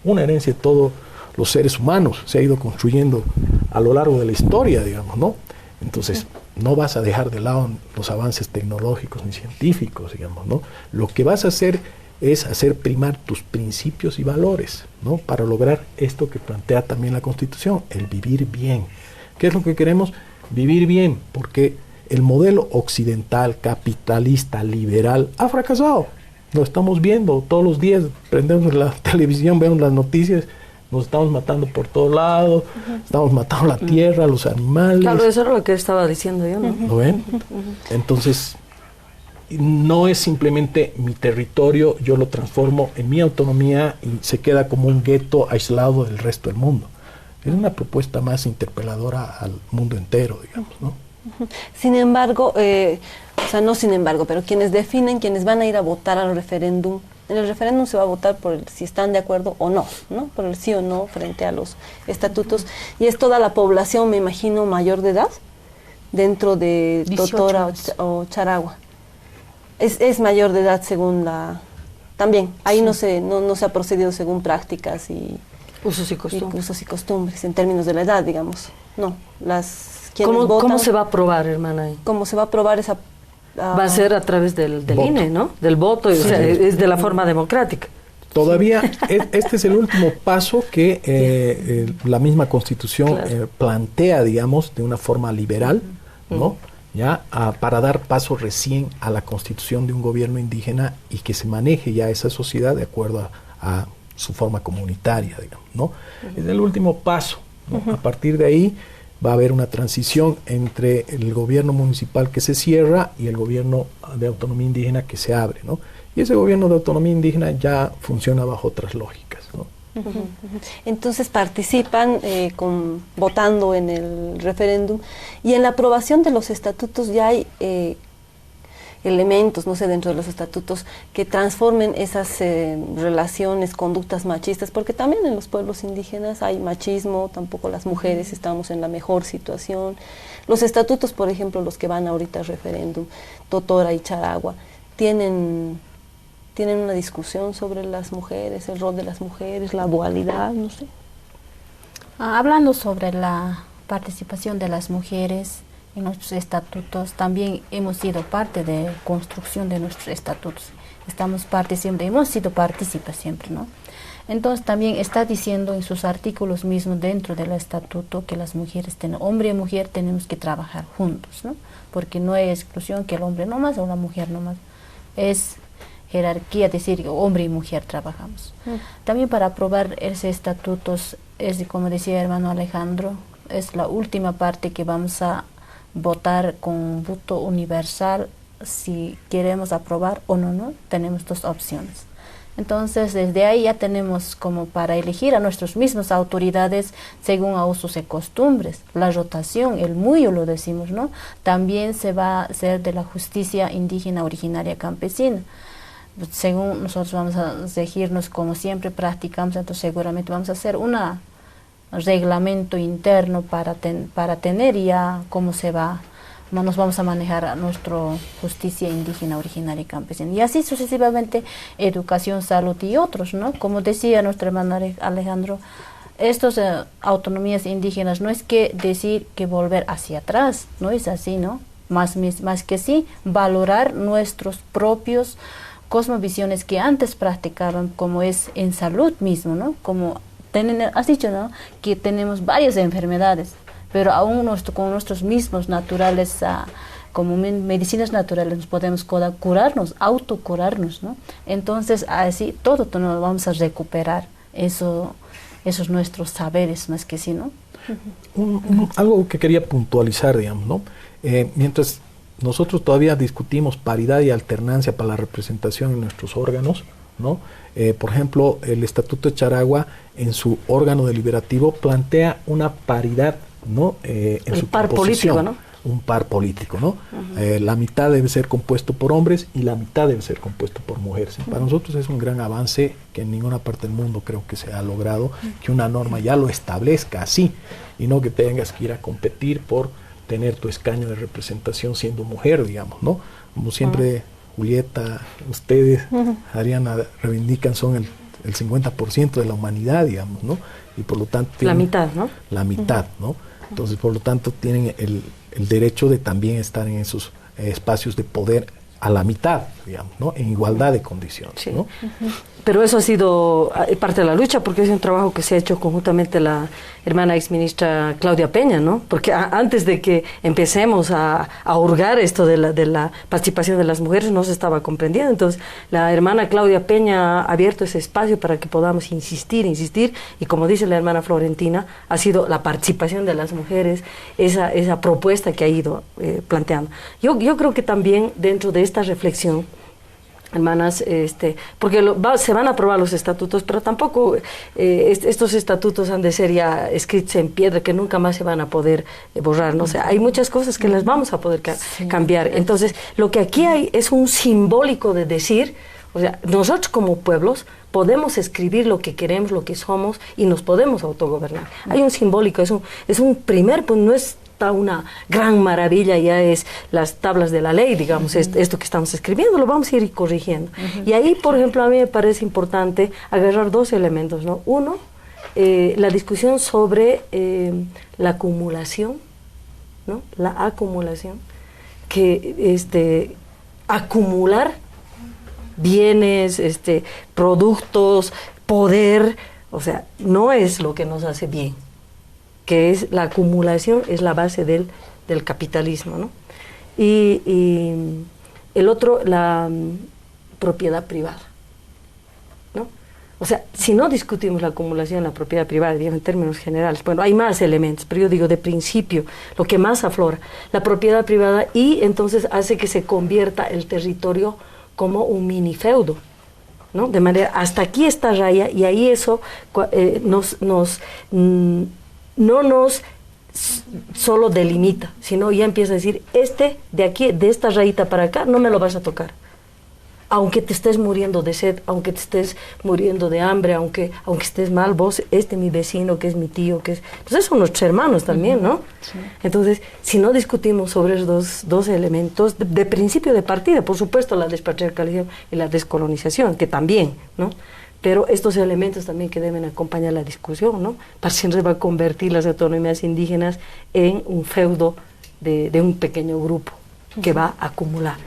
una herencia de todos los seres humanos, se ha ido construyendo a lo largo de la historia, digamos, ¿no? Entonces, no vas a dejar de lado los avances tecnológicos ni científicos, digamos, ¿no? Lo que vas a hacer es hacer primar tus principios y valores, ¿no? Para lograr esto que plantea también la Constitución, el vivir bien. ¿Qué es lo que queremos? Vivir bien, porque el modelo occidental, capitalista, liberal, ha fracasado. Lo estamos viendo todos los días, prendemos la televisión, vemos las noticias, nos estamos matando por todos lados, estamos matando la tierra, los animales. Claro, eso era lo que estaba diciendo yo, ¿no? ¿Lo ven? Entonces, no es simplemente mi territorio, yo lo transformo en mi autonomía y se queda como un gueto aislado del resto del mundo. Es una propuesta más interpeladora al mundo entero, digamos, ¿no? Sin embargo, no sin embargo, pero quienes van a ir a votar al referéndum, en el referéndum se va a votar por si están de acuerdo o no, ¿no? Por el sí o no frente a los estatutos. Y es toda la población, me imagino, mayor de edad, dentro de Totora o Charagua. Es mayor de edad según la... También, ahí no se ha procedido según prácticas y... Usos y costumbres, en términos de la edad, digamos. No, ¿Cómo se va a aprobar, hermana? ¿Cómo se va a aprobar esa...? Va a ser a través del INE, ¿no? Del voto, sí. O sea, es de la forma democrática. Todavía, este es el último paso que la misma Constitución plantea, digamos, de una forma liberal, ¿no? Ya para dar paso recién a la constitución de un gobierno indígena y que se maneje ya esa sociedad de acuerdo a su forma comunitaria, digamos, ¿no? Es el último paso, ¿no? A partir de ahí va a haber una transición entre el gobierno municipal que se cierra y el gobierno de autonomía indígena que se abre, ¿no? Y ese gobierno de autonomía indígena ya funciona bajo otras lógicas, ¿no? Entonces participan votando en el referéndum y en la aprobación de los estatutos ya hay elementos, no sé, dentro de los estatutos que transformen esas relaciones, conductas machistas, porque también en los pueblos indígenas hay machismo, tampoco las mujeres estamos en la mejor situación. Los estatutos, por ejemplo, los que van ahorita al referéndum, Totora y Charagua, tienen una discusión sobre las mujeres, el rol de las mujeres, la dualidad, no sé. Hablando sobre la participación de las mujeres en nuestros estatutos, también hemos sido parte de construcción de nuestros estatutos. Hemos sido partícipes siempre, ¿no? Entonces también está diciendo en sus artículos mismos dentro del estatuto que las mujeres, hombre y mujer, tenemos que trabajar juntos, ¿no? Porque no hay exclusión que el hombre no más o la mujer no más. Es jerarquía, decir que hombre y mujer trabajamos. También para aprobar ese estatuto, como decía el hermano Alejandro, es la última parte que vamos a votar con voto universal si queremos aprobar o no, tenemos dos opciones. Entonces, desde ahí ya tenemos como para elegir a nuestras mismas autoridades según a usos y costumbres. La rotación, el muyo lo decimos, ¿no? También se va a hacer de la justicia indígena originaria campesina. Según nosotros vamos a regirnos como siempre practicamos, entonces seguramente vamos a hacer un reglamento interno para tener ya cómo nos vamos a manejar a nuestra justicia indígena originaria y campesina. Y así sucesivamente, educación, salud y otros, ¿no? Como decía nuestro hermano Alejandro, estas autonomías indígenas no es que decir que volver hacia atrás, no es así, ¿no? Más que sí, valorar nuestros propios cosmovisiones que antes practicaban, como es en salud mismo, ¿no? Como has dicho, ¿no? Que tenemos varias enfermedades. pero aún con nuestros mismos naturales, como medicinas naturales, nos podemos curarnos, autocurarnos, ¿no? Entonces, así todo nos vamos a recuperar esos nuestros saberes, más que sí, ¿no? Algo que quería puntualizar, digamos, ¿no? Mientras nosotros todavía discutimos paridad y alternancia para la representación en nuestros órganos, ¿no? Por ejemplo, el Estatuto de Charagua, en su órgano deliberativo, plantea una paridad, ¿no? En su par político, ¿no? Un par político, ¿no? La mitad debe ser compuesto por hombres y la mitad debe ser compuesto por mujeres. Para nosotros es un gran avance que en ninguna parte del mundo creo que se ha logrado, que una norma ya lo establezca así, y no que tengas que ir a competir por tener tu escaño de representación siendo mujer, digamos, ¿no? Como siempre Julieta, ustedes, Ariana, reivindican, son el 50% de la humanidad, digamos, ¿no? Y por lo tanto... La mitad, ¿no? La mitad, ¿no? Entonces, por lo tanto, tienen el derecho de también estar en esos espacios de poder a la mitad, digamos, ¿no? En igualdad de condiciones, sí, ¿no? Pero eso ha sido parte de la lucha, porque es un trabajo que se ha hecho conjuntamente la hermana exministra Claudia Peña, ¿no? Porque antes de que empecemos a hurgar esto de la participación de las mujeres, no se estaba comprendiendo. Entonces, la hermana Claudia Peña ha abierto ese espacio para que podamos insistir, y como dice la hermana Florentina, ha sido la participación de las mujeres, esa propuesta que ha ido planteando. Yo creo que también dentro de esta reflexión, hermanas, porque se van a aprobar los estatutos, pero tampoco estos estatutos han de ser ya escritos en piedra, que nunca más se van a poder borrar, ¿no? O sea, hay muchas cosas que las vamos a poder cambiar. Entonces, lo que aquí hay es un simbólico de decir, o sea, nosotros como pueblos podemos escribir lo que queremos, lo que somos, y nos podemos autogobernar. Hay un simbólico, es un primer, pues no es una gran maravilla, ya es las tablas de la ley, digamos, esto que estamos escribiendo, lo vamos a ir corrigiendo. Y ahí, por ejemplo, a mí me parece importante agarrar dos elementos, ¿no? Uno, la discusión sobre la acumulación, ¿no? La acumulación, que acumular bienes, productos, poder, o sea, no es lo que nos hace bien, que es la acumulación, es la base del capitalismo, ¿no? Y el otro, la propiedad privada, ¿no? O sea, si no discutimos la acumulación, la propiedad privada, digo en términos generales, bueno, hay más elementos, pero yo digo de principio, lo que más aflora, la propiedad privada, y entonces hace que se convierta el territorio como un mini feudo, ¿no? De manera, hasta aquí esta raya, y ahí eso no nos solo delimita, sino ya empieza a decir, de aquí, de esta rayita para acá, no me lo vas a tocar. Aunque te estés muriendo de sed, aunque te estés muriendo de hambre, aunque estés mal, vos, mi vecino, que es mi tío, pues son nuestros hermanos también, ¿no? Sí. Entonces, si no discutimos sobre esos dos elementos, de principio de partida, por supuesto, la despatriarcalización y la descolonización, que también, ¿no? Pero estos elementos también que deben acompañar la discusión, ¿no? Para siempre va a convertir las autonomías indígenas en un feudo de un pequeño grupo que va a acumular.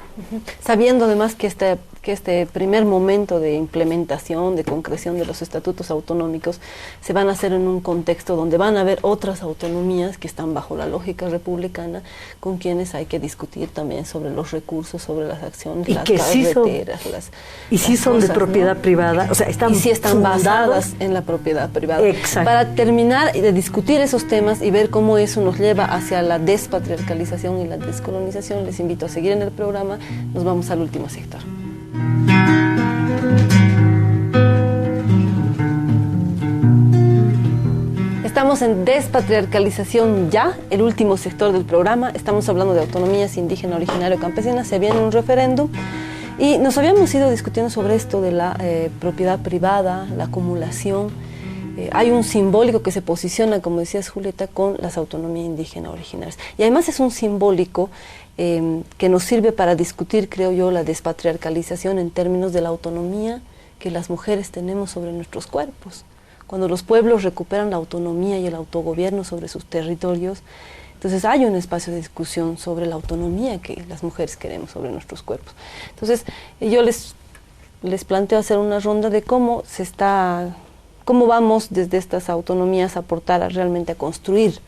Sabiendo además que este primer momento de implementación, de concreción de los estatutos autonómicos, se van a hacer en un contexto donde van a haber otras autonomías que están bajo la lógica republicana, con quienes hay que discutir también sobre los recursos, sobre las acciones, y las que carreteras, sí son de propiedad, ¿no? Privada, o sea, están basadas en la propiedad privada. Exacto. Para terminar de discutir esos temas y ver cómo eso nos lleva hacia la despatriarcalización y la descolonización, les invito a seguir en el programa. Nos vamos al último sector. Estamos en Despatriarcalización Ya, el último sector del programa. Estamos hablando de autonomías indígena, originario, campesina. Se viene un referéndum y nos habíamos ido discutiendo sobre esto de la propiedad privada, la acumulación. Hay un simbólico que se posiciona, como decías Julieta, con las autonomías indígenas originarias. Y además es un simbólico que nos sirve para discutir, creo yo, la despatriarcalización en términos de la autonomía que las mujeres tenemos sobre nuestros cuerpos. Cuando los pueblos recuperan la autonomía y el autogobierno sobre sus territorios, entonces hay un espacio de discusión sobre la autonomía que las mujeres queremos sobre nuestros cuerpos. Entonces yo les planteo hacer una ronda de cómo vamos desde estas autonomías a aportar realmente a construir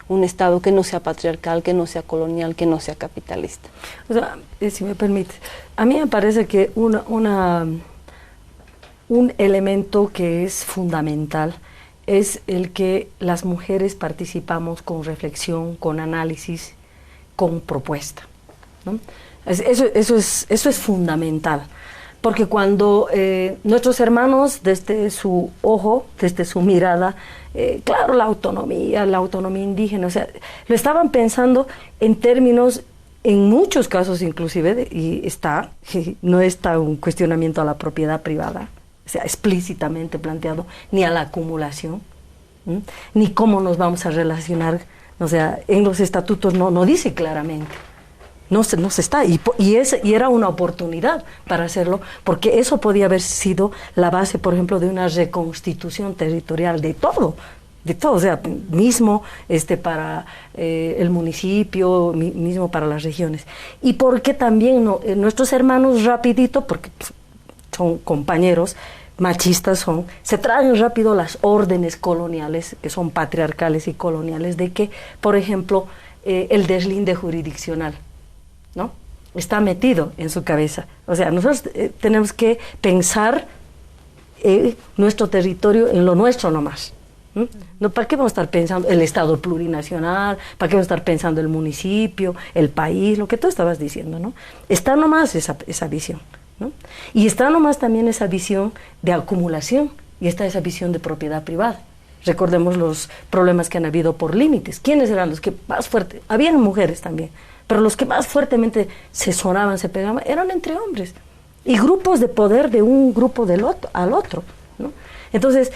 un Estado que no sea patriarcal, que no sea colonial, que no sea capitalista. O sea, si me permite, a mí me parece que un elemento que es fundamental es el que las mujeres participamos con reflexión, con análisis, con propuesta, ¿no? Eso es fundamental, porque cuando nuestros hermanos, desde su ojo, desde su mirada, claro, la autonomía indígena, o sea, lo estaban pensando en términos, en muchos casos inclusive, no está un cuestionamiento a la propiedad privada, o sea, explícitamente planteado, ni a la acumulación, ni cómo nos vamos a relacionar, o sea, en los estatutos no dice claramente. No se está, y era una oportunidad para hacerlo, porque eso podía haber sido la base, por ejemplo, de una reconstitución territorial de todo, o sea, mismo para el municipio, mismo para las regiones. Y porque también nuestros hermanos rapidito, porque son compañeros machistas, se traen rápido las órdenes coloniales, que son patriarcales y coloniales, de que, por ejemplo, el deslinde jurisdiccional, ¿no? Está metido en su cabeza. O sea, nosotros tenemos que pensar nuestro territorio en lo nuestro nomás. No, ¿para qué vamos a estar pensando el Estado plurinacional? ¿Para qué vamos a estar pensando el municipio, el país, lo que tú estabas diciendo, ¿no? Está nomás esa visión, ¿no? Y está nomás también esa visión de acumulación, y está esa visión de propiedad privada. Recordemos los problemas que han habido por límites. ¿Quiénes eran los que más fuertes? Habían mujeres también, pero los que más fuertemente se sonaban, se pegaban, eran entre hombres. Y grupos de poder de un grupo al otro, ¿no? Entonces,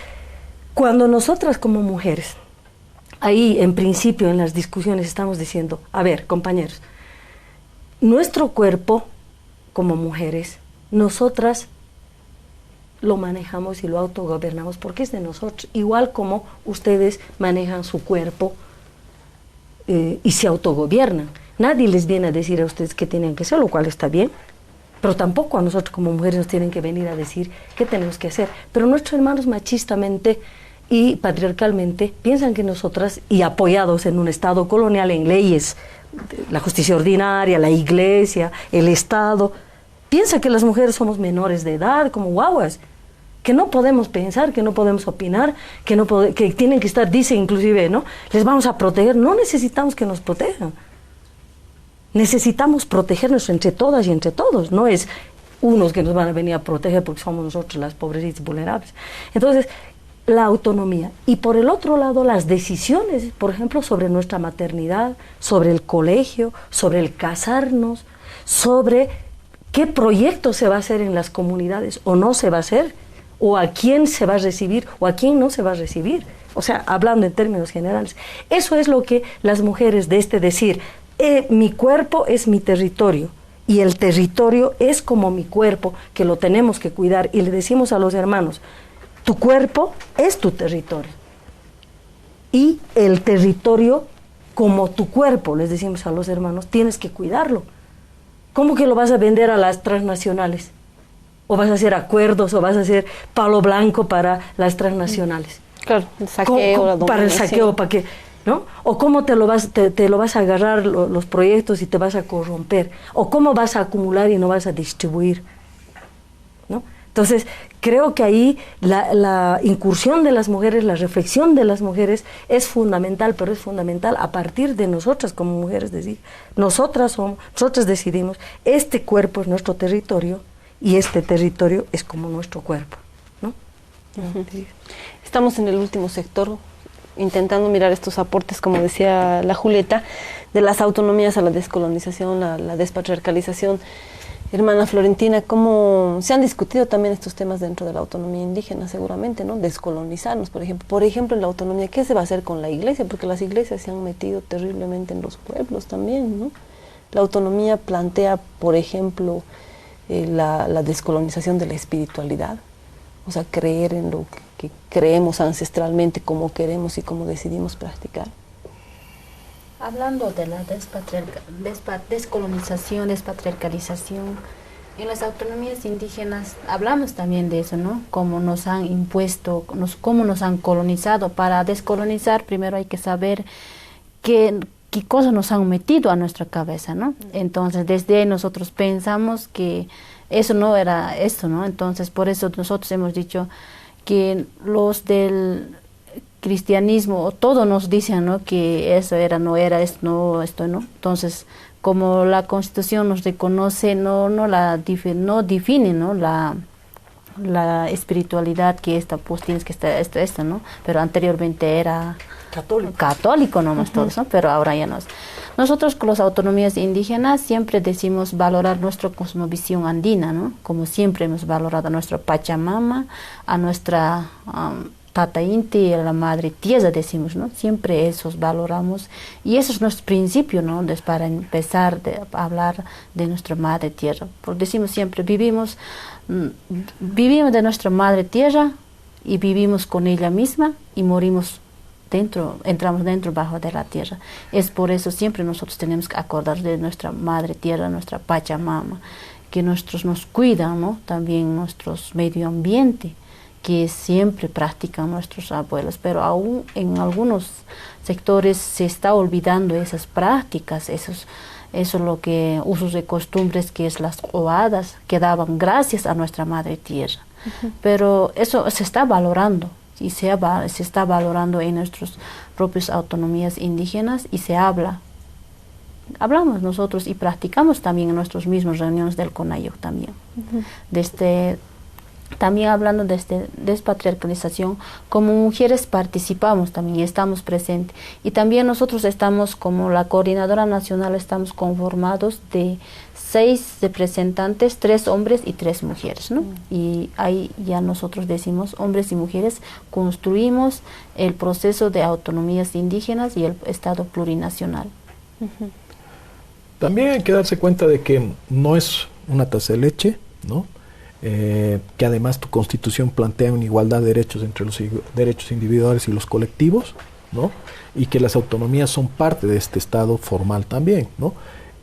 cuando nosotras como mujeres, ahí en principio en las discusiones estamos diciendo, a ver, compañeros, nuestro cuerpo como mujeres, nosotras lo manejamos y lo autogobernamos porque es de nosotros, igual como ustedes manejan su cuerpo y se autogobiernan. Nadie les viene a decir a ustedes qué tienen que hacer, lo cual está bien, pero tampoco a nosotros como mujeres nos tienen que venir a decir qué tenemos que hacer. Pero nuestros hermanos machistamente y patriarcalmente piensan que nosotras, y apoyados en un Estado colonial, en leyes, la justicia ordinaria, la iglesia, el Estado, piensan que las mujeres somos menores de edad, como guaguas, que no podemos pensar, que no podemos opinar, que tienen que estar, dice inclusive, ¿no? Les vamos a proteger. No necesitamos que nos protejan. Necesitamos protegernos entre todas y entre todos. No es unos que nos van a venir a proteger porque somos nosotros las pobrecitas vulnerables. Entonces, la autonomía. Y por el otro lado, las decisiones, por ejemplo, sobre nuestra maternidad, sobre el colegio, sobre el casarnos, sobre qué proyecto se va a hacer en las comunidades o no se va a hacer, o a quién se va a recibir o a quién no se va a recibir. O sea, hablando en términos generales. Eso es lo que las mujeres de decir, mi cuerpo es mi territorio y el territorio es como mi cuerpo, que lo tenemos que cuidar, y le decimos a los hermanos, tu cuerpo es tu territorio y el territorio como tu cuerpo, les decimos a los hermanos, tienes que cuidarlo. ¿Cómo que lo vas a vender a las transnacionales? ¿O vas a hacer acuerdos o vas a hacer palo blanco para las transnacionales? Claro, el saqueo, para el saqueo, ¿para qué? ¿No? ¿O cómo te lo vas a agarrar los proyectos y te vas a corromper? ¿O cómo vas a acumular y no vas a distribuir? ¿No? Entonces, creo que ahí la incursión de las mujeres, la reflexión de las mujeres es fundamental, pero es fundamental a partir de nosotras como mujeres, decir, nosotras decidimos, este cuerpo es nuestro territorio y este territorio es como nuestro cuerpo, ¿no? Estamos en el último sector, intentando mirar estos aportes, como decía la Julieta, de las autonomías a la descolonización, la despatriarcalización. Hermana Florentina, ¿cómo se han discutido también estos temas dentro de la autonomía indígena? Seguramente, ¿no? Descolonizarnos, por ejemplo, en la autonomía, ¿qué se va a hacer con la iglesia? Porque las iglesias se han metido terriblemente en los pueblos también, ¿no? La autonomía plantea, por ejemplo, la descolonización de la espiritualidad, o sea, creer en lo que creemos ancestralmente, como queremos y como decidimos practicar. Hablando de la descolonización, despatriarcalización, en las autonomías indígenas hablamos también de eso, ¿no? Cómo nos han impuesto, cómo nos han colonizado. Para descolonizar primero hay que saber qué cosas nos han metido a nuestra cabeza, ¿no? Entonces, desde ahí nosotros pensamos que eso no era esto, ¿no? Entonces, por eso nosotros hemos dicho que los del cristianismo, todo nos dicen, ¿no?, que eso era, no era, esto no. Entonces, como la Constitución nos reconoce, no define, ¿no?, la espiritualidad que pues tienes que estar esto, ¿no? Pero anteriormente era católico nomás todos, ¿no? Pero ahora ya no. Nosotros con las autonomías indígenas siempre decimos valorar nuestra cosmovisión andina, ¿no? Como siempre hemos valorado a nuestra Pachamama, a nuestra Tata Inti, a la Madre Tierra, decimos, ¿no? Siempre esos valoramos, y eso es nuestro principio, ¿no? Para empezar a hablar de nuestra Madre Tierra. Porque decimos siempre, vivimos de nuestra Madre Tierra y vivimos con ella misma y morimos entramos dentro, bajo de la tierra. Es por eso siempre nosotros tenemos que acordar de nuestra Madre Tierra, nuestra Pachamama, que nos cuidan, ¿no? También nuestros medio ambiente, que siempre practican nuestros abuelos, pero aún en algunos sectores se está olvidando esas prácticas, eso lo que usos y costumbres, que es las oadas, que daban gracias a nuestra Madre Tierra. Pero eso se está valorando, y se está valorando en nuestras propias autonomías indígenas, y hablamos nosotros y practicamos también en nuestras mismas reuniones del CONAIOC también. También hablando de despatriarcalización, como mujeres participamos también, estamos presentes. Y también nosotros estamos, como la Coordinadora Nacional, estamos conformados de 6 representantes, 3 hombres y 3 mujeres, ¿no? Y ahí ya nosotros decimos, hombres y mujeres, construimos el proceso de autonomías indígenas y el Estado plurinacional. También hay que darse cuenta de que no es una taza de leche, ¿no? Que además tu Constitución plantea una igualdad de derechos entre los derechos individuales y los colectivos, ¿no? Y que las autonomías son parte de este Estado formal también, ¿no?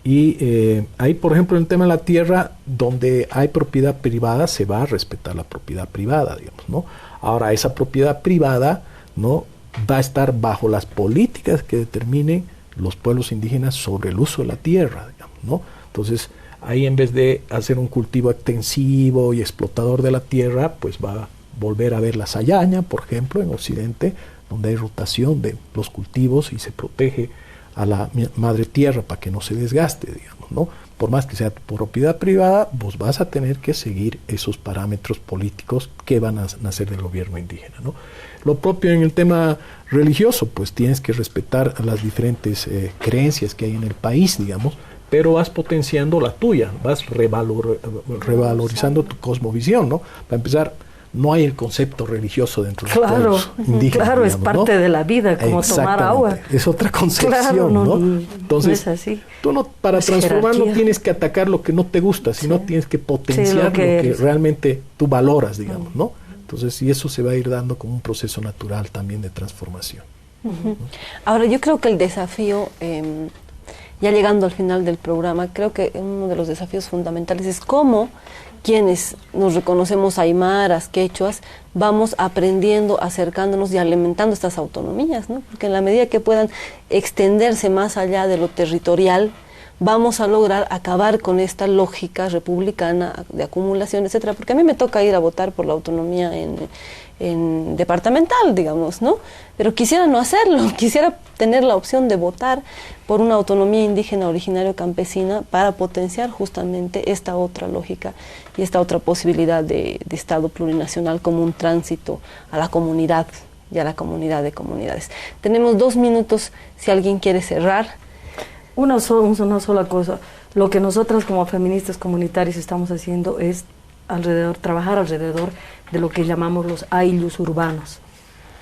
Y ahí, por ejemplo, en el tema de la tierra, donde hay propiedad privada, se va a respetar la propiedad privada, digamos, ¿no? Ahora, esa propiedad privada, ¿no?, va a estar bajo las políticas que determinen los pueblos indígenas sobre el uso de la tierra, digamos, ¿no? Entonces, ahí, en vez de hacer un cultivo extensivo y explotador de la tierra, pues va a volver a ver la sayaña, por ejemplo, en Occidente, donde hay rotación de los cultivos y se protege a la madre tierra para que no se desgaste, digamos, ¿no? Por más que sea tu propiedad privada, vos vas a tener que seguir esos parámetros políticos que van a nacer del gobierno indígena, ¿no? Lo propio en el tema religioso, pues tienes que respetar las diferentes creencias que hay en el país, digamos, pero vas potenciando la tuya, vas revalorizando tu cosmovisión, ¿no? Para empezar, no hay el concepto religioso dentro de los pueblos indígenas. Claro, digamos, es parte, ¿no?, de la vida, como tomar agua. Es otra concepción, ¿no? Entonces, no es así. Tú para transformar no tienes que atacar lo que no te gusta, sino tienes que potenciar lo que realmente tú valoras, digamos, ¿no? Entonces, y eso se va a ir dando como un proceso natural también de transformación. Ahora, yo creo que el desafío, ya llegando al final del programa, creo que uno de los desafíos fundamentales es cómo quienes nos reconocemos aymaras, quechuas, vamos aprendiendo, acercándonos y alimentando estas autonomías, ¿no? Porque en la medida que puedan extenderse más allá de lo territorial, vamos a lograr acabar con esta lógica republicana de acumulación, etcétera. Porque a mí me toca ir a votar por la autonomía en departamental, digamos, ¿no? Pero quisiera no hacerlo, quisiera tener la opción de votar por una autonomía indígena originario campesina para potenciar justamente esta otra lógica y esta otra posibilidad de Estado plurinacional como un tránsito a la comunidad y a la comunidad de comunidades. Tenemos 2 minutos, si alguien quiere cerrar. Una sola cosa. Lo que nosotras como feministas comunitarias estamos haciendo es trabajar alrededor de lo que llamamos los ayllus urbanos,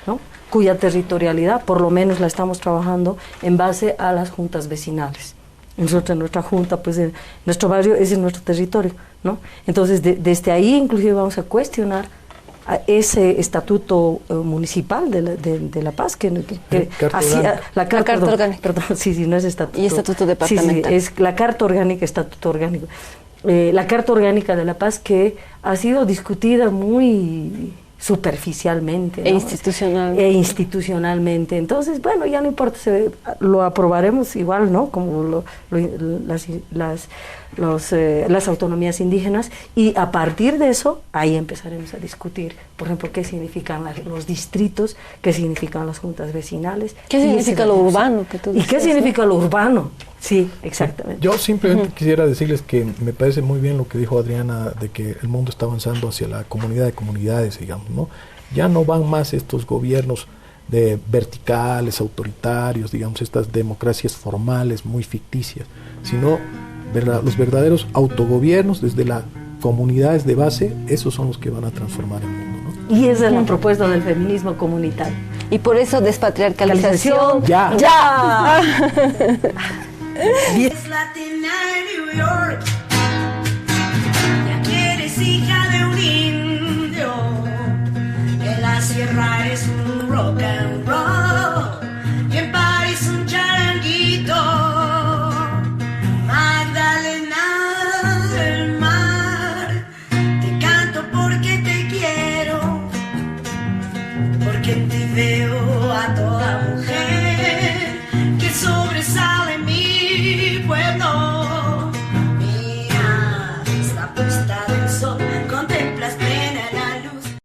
¿no?, cuya territorialidad por lo menos la estamos trabajando en base a las juntas vecinales. Nuestra junta, pues nuestro barrio es en nuestro territorio, ¿no? Entonces desde ahí inclusive vamos a cuestionar a ese estatuto municipal de La Paz, la carta orgánica. Perdón, sí, no es estatuto. Y estatuto departamental. Sí, es la carta orgánica, estatuto orgánico. La carta orgánica de La Paz, que ha sido discutida muy superficialmente, ¿no? Institucionalmente. Entonces, bueno, ya no importa, lo aprobaremos igual, ¿no? Como las autonomías indígenas, y a partir de eso, ahí empezaremos a discutir, por ejemplo, qué significan los distritos, qué significan las juntas vecinales. ¿Qué significa lo urbano? ¿Y qué significa lo urbano? Sí, exactamente. Yo simplemente quisiera decirles que me parece muy bien lo que dijo Adriana, de que el mundo está avanzando hacia la comunidad de comunidades, digamos, ¿no? Ya no van más estos gobiernos de verticales, autoritarios, digamos, estas democracias formales muy ficticias, sino los verdaderos autogobiernos desde las comunidades de base. Esos son los que van a transformar el mundo, ¿no? Y esa es la propuesta del feminismo comunitario. Y por eso despatriarcalización. ¡Ya! ¡Ya! It's Latina in New York.